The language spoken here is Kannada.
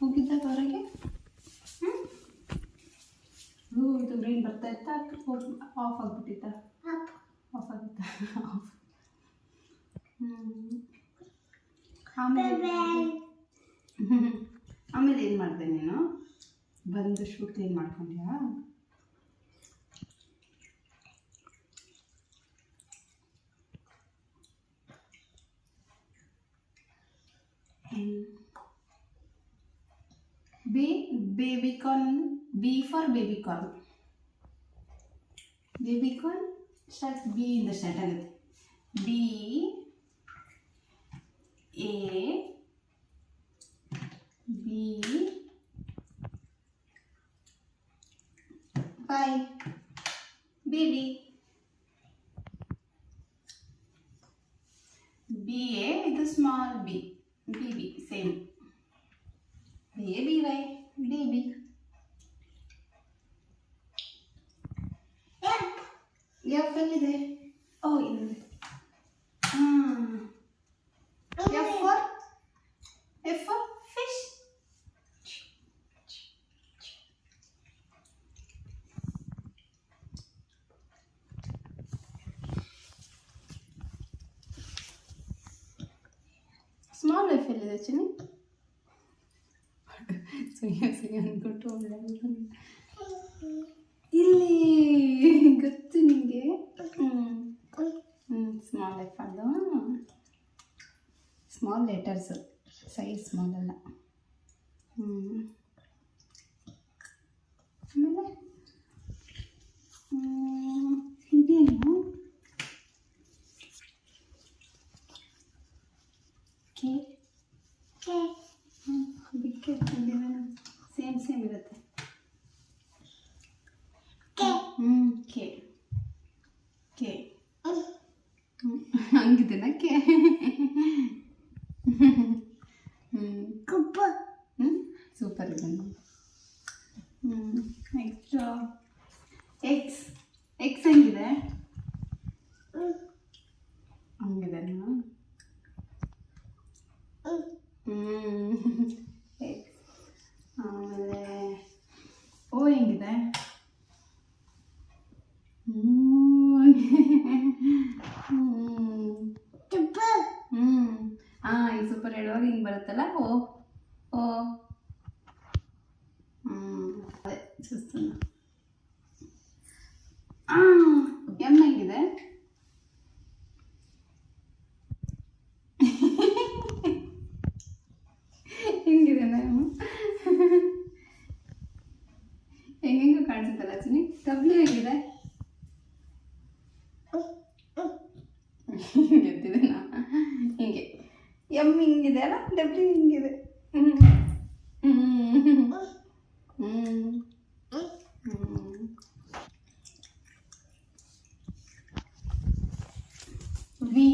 ಹೋಗಿದ್ದಾಗ ಹೊರಗೆ ಇದು ಗ್ರೀನ್ ಬರ್ತಾ ಇತ್ತಾ ಆಫ್ ಆಗಿಬಿಟ್ಟಿತ್ತ ಆಫ್ ಆಗಿತ್ತಾ ಆಮೇಲೆ ಏನು ಮಾಡಿದೆ ನೀನು ಬಂದು ಶೂ ಕ್ಲೀನ್ ಮಾಡ್ಕೊಂಡ್ಯಾ? Baby corn, B for baby corn. Baby corn start B ಇಂದ ಸ್ಟಾರ್ಟ್ ಆಗುತ್ತೆ. B A B by baby. B A ಇದು small B, B B same. Baby Y baby. F ಎಲ್ಲಿದೆ? ಓ ಇಲ್ಲಿದೆ. F for fish. Small F ಎಲ್ಲಿದೆ ಚಿನ್ನಿ? ಸುಯ್ಯ ಅಂದ್ಬಿಟ್ಟು ಇಲ್ಲಿ ಗೊತ್ತು ನಿಮಗೆ. ಸ್ಮಾಲ್ ಎಫ್ ಅದು ಸ್ಮಾಲ್ ಲೆಟರ್ಸು, ಸೈಜ್ ಸ್ಮಾಲ್ ಅಲ್ಲ. ಆಮೇಲೆ ಇದೇನು ಕೆ ಬಿಕ್ಕೆ ಸೇಮ್ ಇರುತ್ತೆ. ಕೆ ಕೆ ಹಂಗಿದೆನಾ ಕೆ? ಸೂಪರ್ ಇದೆ. Next X. ಎಕ್ಸ್ ಹೆಂಗಿದೆ? ಹಂಗಿದೆನಾ? ಎಕ್ಸ್. ಆಮೇಲೆ ಓ ಹೆಂಗಿದೆ? ಈ ಸೂಪರ್ ಹೇಳುವಾಗ ಹಿಂಗೆ ಬರುತ್ತಲ್ಲ. ಓ ಓ ಅದೇ ಸುಸ್ತನ. ಎಮ್ ಹೆಂಗಿದೆ? ಹೆಂಗಿದೆ ನಾನು ಹೆಂಗೆಂಗೂ ಕಾಣಿಸುತ್ತಲ್ಲ ಚಿನ್ನಿ. ಡಬ್ಲ್ಯೂ ಹೇಗಿದೆ? ಗೊತ್ತಿದೆನಾ? ಹಿಂಗೆ ಎಮ್ ಹಿಂಗಿದೆ ಅಲ್ಲ, ಡಬ್ಲ್ಯೂ ಹಿಂಗಿದೆ. ವಿ